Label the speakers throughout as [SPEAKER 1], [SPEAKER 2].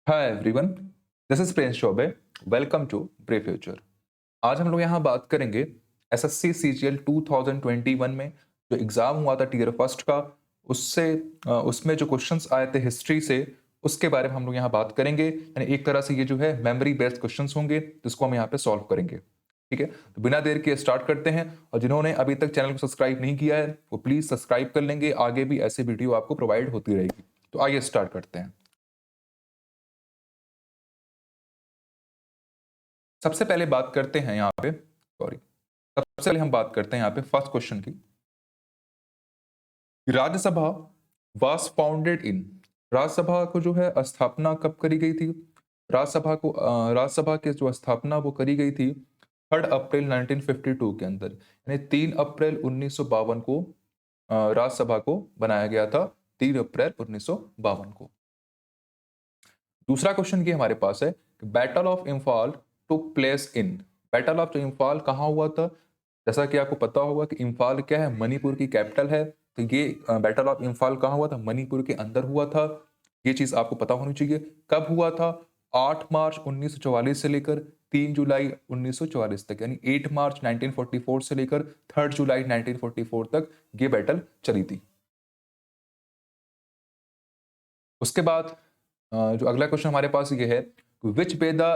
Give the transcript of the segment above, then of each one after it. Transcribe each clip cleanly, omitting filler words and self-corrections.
[SPEAKER 1] Hi everyone, this is Prince Chaubey. Welcome to Brave Future. आज हम लोग यहाँ बात करेंगे एसएससी सीजीएल 2021 में जो एग्जाम हुआ था टीयर फर्स्ट का, उससे उसमें जो क्वेश्चंस आए थे हिस्ट्री से, उसके बारे में हम लोग यहाँ बात करेंगे। यानी एक तरह से ये जो है मेमोरी बेस्ड क्वेश्चंस होंगे जिसको हम यहाँ पे सॉल्व करेंगे। ठीक है, तो बिना देर के स्टार्ट करते हैं। और जिन्होंने अभी तक चैनल को सब्सक्राइब नहीं किया है वो प्लीज सब्सक्राइब कर लेंगे, आगे भी ऐसे वीडियो आपको प्रोवाइड होती रहेगी। तो आइए स्टार्ट करते हैं। सबसे पहले बात करते हैं यहाँ पे, सॉरी, सबसे पहले हम बात करते हैं यहाँ पे फर्स्ट क्वेश्चन की। Rajya Sabha was founded in, Rajya Sabha को जो है स्थापना कब करी गई थी? राज्यसभा के जो स्थापना वो करी गई थी 3 अप्रैल 1952 के अंदर, यानी 3 अप्रैल 1952 को राज्यसभा को बनाया गया था, 3 अप्रैल 1952 को। दूसरा क्वेश्चन ये हमारे पास है, battle of Imphal took place in, battle of Imphal कहाँ हुआ था? जैसा कि आपको पता होगा कि इम्फाल क्या है, मणिपुर की कैपिटल है। तो ये बैटल ऑफ इम्फाल कहाँ हुआ था? मणिपुर के अंदर हुआ था। ये चीज आपको पता होनी चाहिए। कब हुआ था? 8 मार्च 1944 से लेकर 3 जुलाई 1944 तक, यानी 8 मार्च 1944 से लेकर 3 जुलाई 1944 तक ये बैटल चली थी। उसके बाद जो अगला क्वेश्चन हमारे पास ये है, which Veda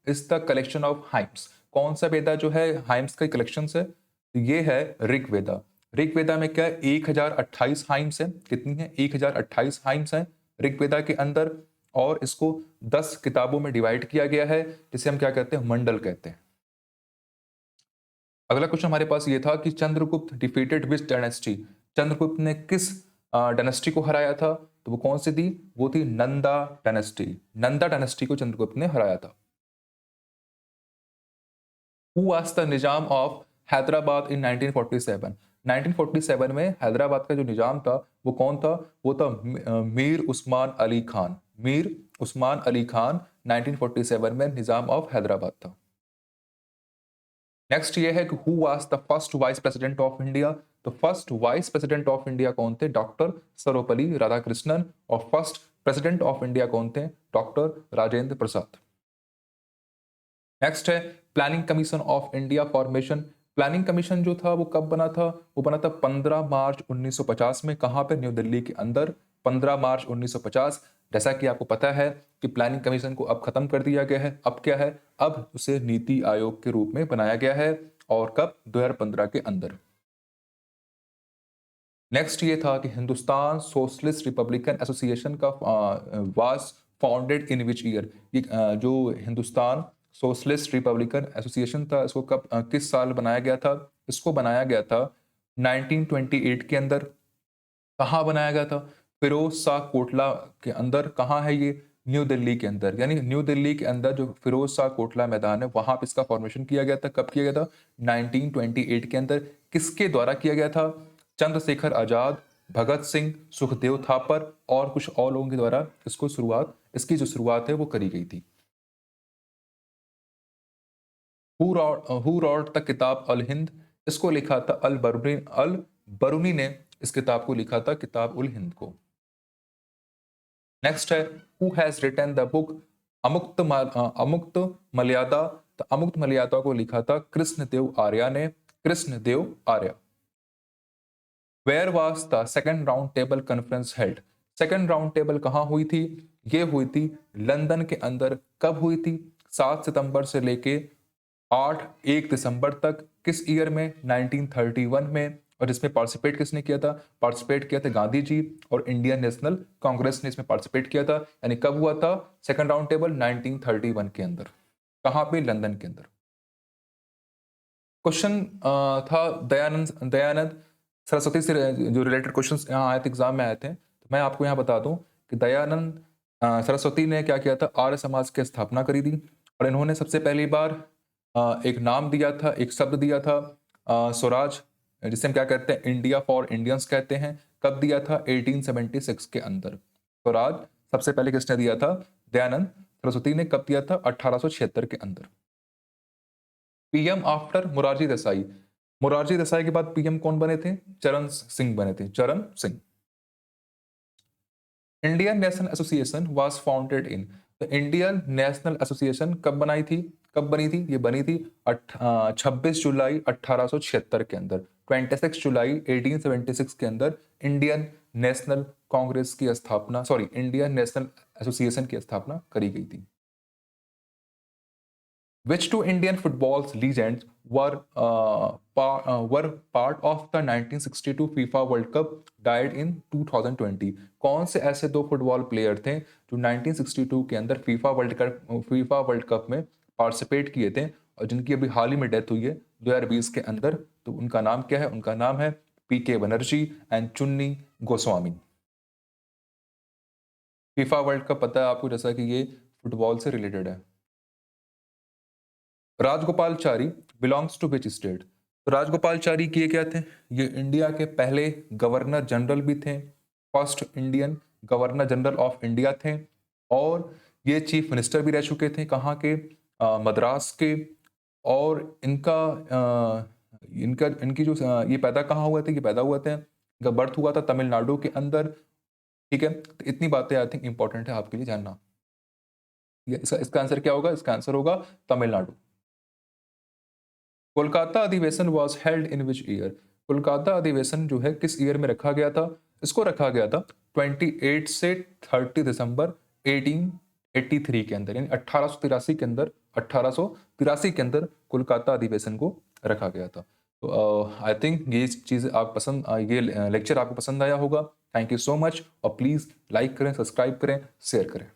[SPEAKER 1] is the collection of hymns, कौन सा वेदा जो है हाइम्स का कलेक्शन है? तो ये है ऋग वेदा। ऋग वेदा में क्या है? 1028 हाइम्स है। कितनी है? 1028 हाइम्स है ऋग वेदा के अंदर। और इसको 10 किताबों में डिवाइड किया गया है, जिसे हम क्या कहते हैं? मंडल कहते हैं। अगला क्वेश्चन हमारे पास ये था कि चंद्रगुप्त डिफीटेड विच डायनेस्टी, चंद्रगुप्त ने किस डायनेस्टी को हराया था? तो वो कौन सी थी? वो थी नंदा डायनेस्टी। नंदा डायनेस्टी को चंद्रगुप्त ने हराया था। Who was the Nizam of Hyderabad in 1947, 1947 में हैदराबाद का जो निजाम था वो कौन था? वो था मीर उस्मान अली खान। मीर उस्मान अली खान 1947 में निजाम ऑफ हैदराबाद था। नेक्स्ट ये है कि who was the first vice president of India, तो first vice president of India कौन थे? डॉक्टर सर्वपल्ली राधाकृष्णन। और फर्स्ट प्रेसिडेंट ऑफ इंडिया कौन थे? डॉक्टर राजेंद्र प्रसाद। नेक्स्ट है planning commission of India formation. Planning commission जो था वो कब बना था? वो बना था 15 मार्च 1950 में। कहां पे? न्यू दिल्ली के अंदर, 15 मार्च 1950। जैसा कि आपको पता है कि प्लानिंग कमीशन को अब खत्म कर दिया गया है। अब क्या है? अब उसे नीति आयोग के रूप में बनाया गया है। और कब? 2015 के अंदर। नेक्स्ट ये था कि हिंदुस्तान सोशलिस्ट रिपब्लिकन एसोसिएशन का was founded in which year. ये जो हिंदुस्तान सोशलिस्ट रिपब्लिकन एसोसिएशन था, इसको कब किस साल बनाया गया था? इसको बनाया गया था 1928 के अंदर। कहाँ बनाया गया था? फिरोज शाह कोटला के अंदर। कहाँ है ये? न्यू दिल्ली के अंदर। यानी न्यू दिल्ली के अंदर जो फिरोज शाह कोटला मैदान है वहां पे इसका फॉर्मेशन किया गया था। कब किया गया था? 1928 के अंदर। किसके द्वारा किया गया था? चंद्रशेखर आजाद, भगत सिंह, सुखदेव थापर और कुछ और लोगों के द्वारा इसकी जो शुरुआत है वो करी गई थी। हु रॉट द किताब अल हिंद, इसको लिखा था अल बरूनी ने इस किताब को लिखा था, किताब उल हिंद को। नेक्स्ट है who has written the book Amukta Maryada, तो अमुक्त मर्यादा को लिखा था कृष्णदेव आर्य ने। Krishnadeva Arya. Where was the second round table conference held, second round table कहां हुई थी? ये हुई थी लंदन के अंदर। कब हुई थी? 7 सितंबर से लेके 1 दिसंबर तक। किस ईयर में? 1931 में। और इसमें पार्टिसिपेट किसने किया था? पार्टिसिपेट किया था गांधी जी और इंडियन नेशनल कांग्रेस ने इसमें पार्टिसिपेट किया था। यानी कब हुआ था सेकंड राउंड टेबल? 1931 के अंदर। कहां पे? लंदन के अंदर। क्वेश्चन था दयानंद दयानंद सरस्वती से जो रिलेटेड क्वेश्चंस यहाँ आए थे, एग्जाम में आए थे। तो मैं आपको यहाँ बता दूं कि दयानंद सरस्वती ने क्या किया था? आर्य समाज की स्थापना करी थी। और इन्होंने सबसे पहली बार एक नाम दिया था, एक शब्द दिया था, स्वराज, जिसे हम क्या कहते हैं? इंडिया फॉर इंडियंस कहते हैं। कब दिया था? 1876 के अंदर। स्वराज सबसे पहले किसने दिया था? दयानंद सरस्वती ने। कब दिया था? 1876 के अंदर। पीएम आफ्टर मोरारजी देसाई, मोरारजी देसाई के बाद पीएम कौन बने थे? चरण सिंह बने थे, चरण Singh. Indian national association was founded in, तो इंडियन नेशनल एसोसिएशन कब बनी थी? ये बनी थी 26 जुलाई 1876 के अंदर। 26 जुलाई 1876 के अंदर इंडियन नेशनल कांग्रेस की स्थापना, सॉरी, इंडियन नेशनल एसोसिएशन की स्थापना करी गई थी। Which two Indian football legends were part of the 1962 FIFA World Cup died in 2020? कौन से ऐसे दो फुटबॉल प्लेयर थे जो 1962 के अंदर फीफा वर्ल्ड कप में पार्टिसिपेट किए थे और जिनकी अभी हाल ही में डेथ हुई है 2020 के अंदर? तो उनका नाम क्या है? उनका नाम है पीके बनर्जी एंड चुन्नी गोस्वामी। फीफा वर्ल्ड कप पता है आपको, जैसा कि ये फुटबॉल से रिलेटेड है। Rajagopalachari belongs to which state? तो राजगोपालचारी किए क्या थे? ये इंडिया के पहले गवर्नर जनरल भी थे, first Indian governor general of India थे, और ये चीफ मिनिस्टर भी रह चुके थे। कहाँ के? मद्रास के। और इनकी जो ये पैदा कहाँ हुए थे? ये पैदा हुए थे, इनका बर्थ हुआ था तमिलनाडु के अंदर। ठीक है, तो इतनी बातें आई थिंक इंपॉर्टेंट है आपके लिए जानना। इसका आंसर क्या होगा? इसका आंसर होगा तमिलनाडु। कोलकाता अधिवेशन was held in which year? Kolkata अधिवेशन जो है किस ईयर में रखा गया था? इसको रखा गया था 28 से 30 दिसंबर 1883 के अंदर, यानी 1883 के अंदर, 1883 के अंदर कोलकाता अधिवेशन को रखा गया था। तो आई थिंक ये चीज़ आप पसंद, ये लेक्चर आपको पसंद आया होगा। थैंक यू सो मच, और प्लीज़ लाइक करें, सब्सक्राइब करें, शेयर करें।